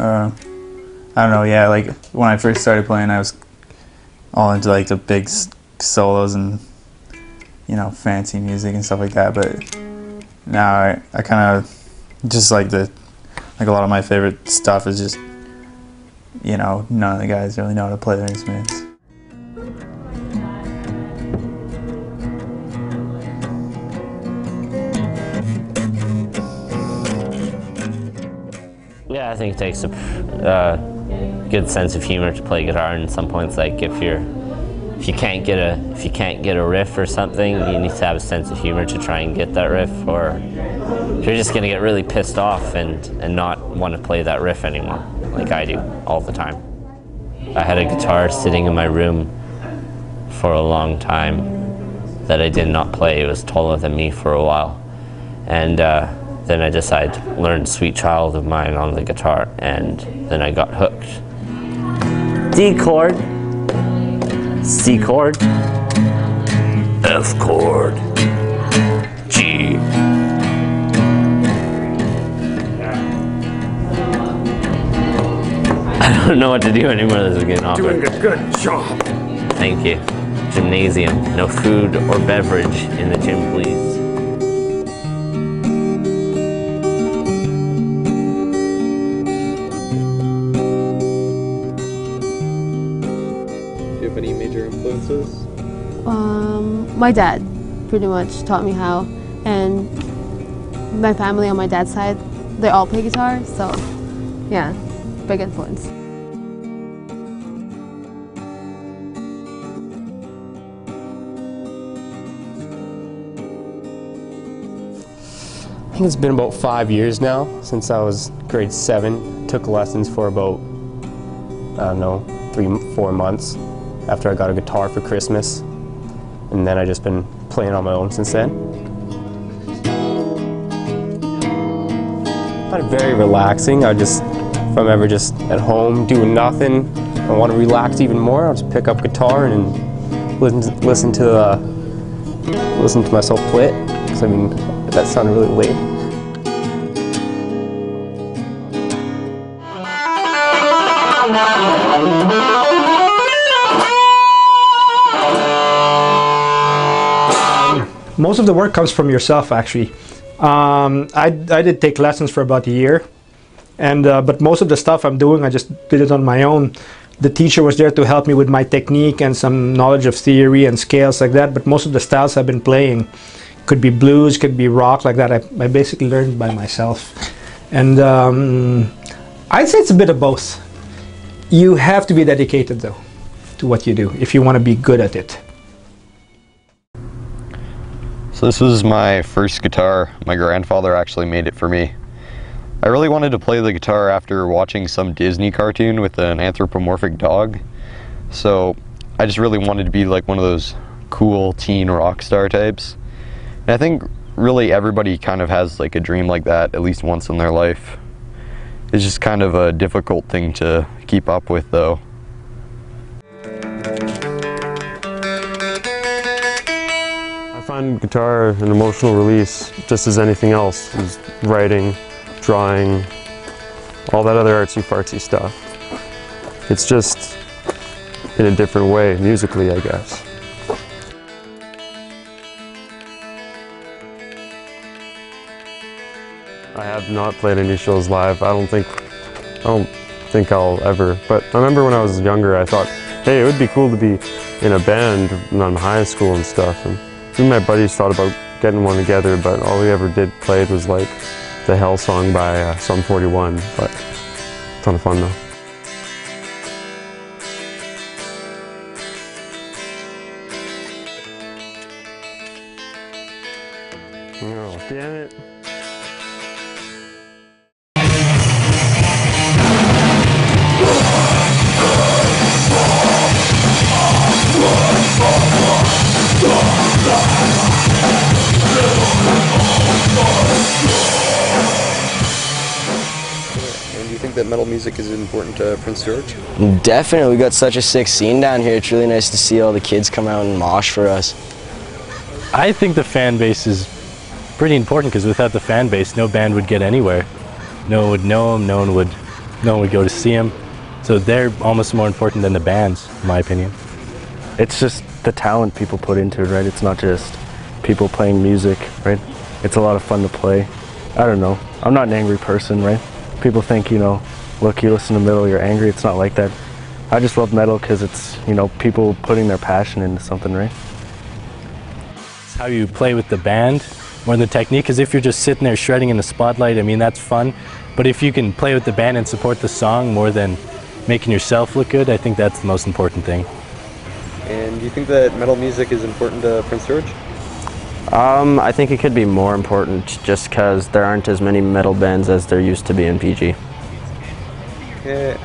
I don't know, yeah, like when I first started playing, I was all into like the big solos and, you know, fancy music and stuff like that, but now I kind of just like a lot of my favorite stuff is just, you know, none of the guys really know how to play their instruments. Yeah, I think it takes a good sense of humor to play guitar, and at some points, like if you can't get a riff or something, you need to have a sense of humor to try and get that riff, or you're just gonna get really pissed off and not want to play that riff anymore, like I do all the time. I had a guitar sitting in my room for a long time that I did not play. It was taller than me for a while, and then I decided to learn Sweet Child of Mine on the guitar, and then I got hooked. D chord, C chord, F chord, G. I don't know what to do anymore. This is getting awkward. Doing a good job. Thank you. Gymnasium. No food or beverage in the gym, please. Do you have any major influences? My dad pretty much taught me how, and my family on my dad's side, they all play guitar, so yeah, big influence. I think it's been about 5 years now since I was grade 7. Took lessons for about, I don't know, 3-4 months after I got a guitar for Christmas. And then I've just been playing on my own since then. Not very relaxing. If I'm ever just at home doing nothing, I want to relax even more, I'll just pick up guitar and listen to myself play it. Because I mean, that sounded really lame. Most of the work comes from yourself, actually. I did take lessons for about a year, and but most of the stuff I'm doing, I just did it on my own. The teacher was there to help me with my technique and some knowledge of theory and scales like that, but most of the styles I've been playing could be blues, could be rock, like that. I basically learned by myself. And I'd say it's a bit of both. You have to be dedicated, though, to what you do if you want to be good at it. So this was my first guitar. My grandfather actually made it for me. I really wanted to play the guitar after watching some Disney cartoon with an anthropomorphic dog. So I just really wanted to be like one of those cool teen rock star types. And I think really everybody kind of has like a dream like that at least once in their life. It's just kind of a difficult thing to keep up with, though. I find guitar an emotional release just as anything else, is writing, drawing, all that other artsy-fartsy stuff. It's just in a different way, musically, I guess. I have not played any shows live. I don't think I'll ever. But I remember when I was younger, I thought, hey, it would be cool to be in a band in high school and stuff. And me and my buddies thought about getting one together, but all we ever did played was like the Hell song by Sum 41. But a ton of fun though. Oh, damn it. And do you think that metal music is important to Prince George? Definitely. We got such a sick scene down here. It's really nice to see all the kids come out and mosh for us. I think the fan base is pretty important, because without the fan base, no band would get anywhere. No one would know them, no one would no one would go to see them. So they're almost more important than the bands, in my opinion. It's just the talent people put into it, right? It's not just people playing music, right? It's a lot of fun to play. I don't know. I'm not an angry person, right? People think, you know, look, you listen to metal, you're angry. It's not like that. I just love metal because it's, you know, people putting their passion into something, right? It's how you play with the band more than the technique, because if you're just sitting there shredding in the spotlight, I mean, that's fun. But if you can play with the band and support the song more than making yourself look good, I think that's the most important thing. And do you think that metal music is important to Prince George? I think it could be more important just because there aren't as many metal bands as there used to be in PG. Okay.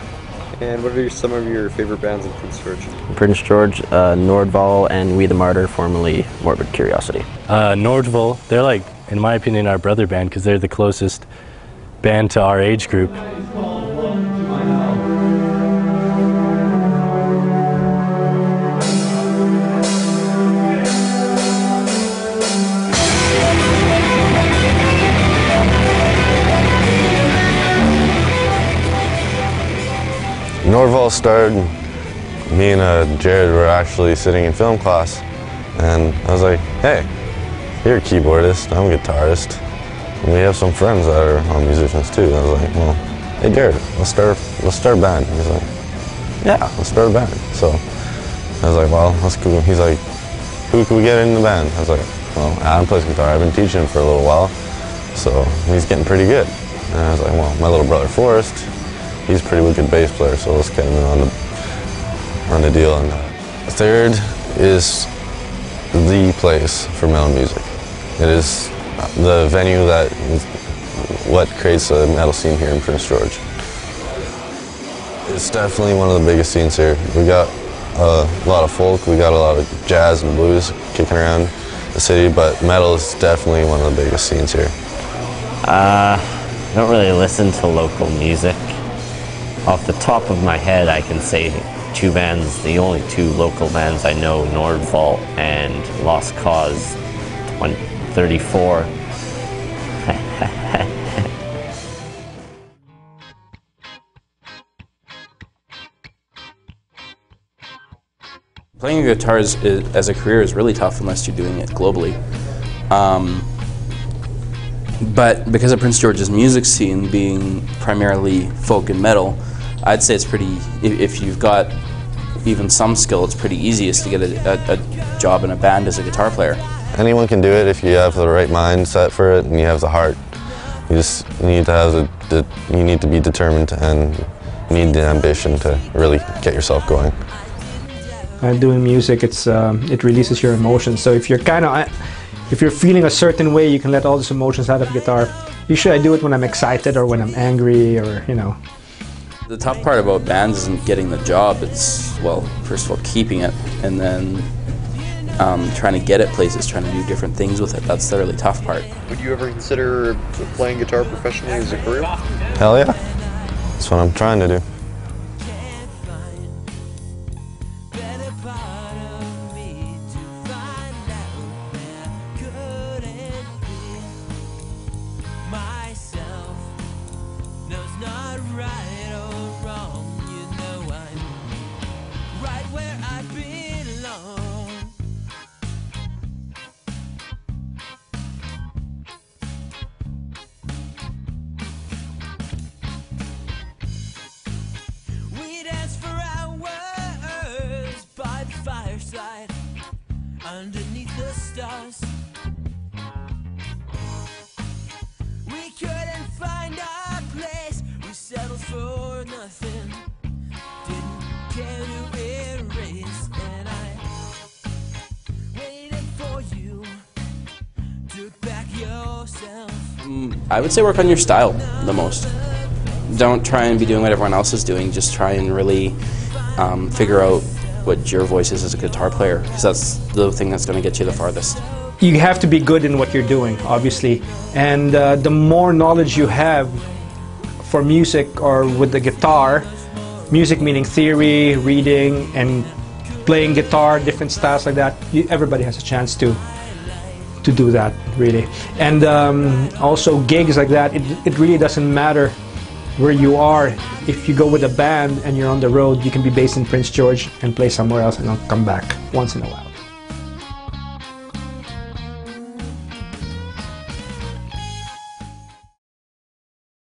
And what are some of your favorite bands in Prince George? Prince George, Noordvall and We the Martyr, formerly Morbid Curiosity. Noordvall, they're like, in my opinion, our brother band because they're the closest band to our age group. Noordvall started, me and Jared were actually sitting in film class, and I was like, hey, you're a keyboardist, I'm a guitarist, and we have some friends that are all musicians too. And I was like, well, hey Jared, let's start a band. He's like, yeah, let's start a band. So I was like, well, that's cool. He's like, who can we get in the band? I was like, well, Adam plays guitar, I've been teaching him for a little while, so he's getting pretty good. And I was like, well, my little brother Forrest, he's a pretty good bass player, so let's get him in on the deal. And third is the place for metal music. It is the venue that is what creates the metal scene here in Prince George. It's definitely one of the biggest scenes here. We got a lot of folk, we got a lot of jazz and blues kicking around the city, but metal is definitely one of the biggest scenes here. I don't really listen to local music. Off the top of my head, I can say two bands, the only two local bands I know, Noordvall and Lost Cause 34. Playing the guitar as a career is really tough unless you're doing it globally. But because of Prince George's music scene being primarily folk and metal, I'd say it's pretty, if you've got even some skill, it's pretty easiest to get a job in a band as a guitar player. Anyone can do it if you have the right mindset for it and you have the heart. You just need to have you need to be determined and you need the ambition to really get yourself going. Doing music, it releases your emotions. So if you're if you're feeling a certain way, you can let all those emotions out of the guitar. Usually I do it when I'm excited or when I'm angry, or you know. The tough part about bands isn't getting the job, it's, well, first of all, keeping it, and then trying to get it places, trying to do different things with it. That's the really tough part. Would you ever consider playing guitar professionally as a career? Hell yeah. That's what I'm trying to do. Underneath the stars, we couldn't find our place. We settled for nothing, didn't care to erase. And I waited for you, took back yourself. I would say work on your style the most. Don't try and be doing what everyone else is doing, just try and really figure out what your voice is as a guitar player, because that's the thing that's going to get you the farthest. You have to be good in what you're doing, obviously, and the more knowledge you have for music or with the guitar, music meaning theory, reading, and playing guitar, different styles like that, everybody has a chance to do that, really. And also gigs like that, it really doesn't matter where you are. If you go with a band and you're on the road, you can be based in Prince George and play somewhere else and not come back once in a while.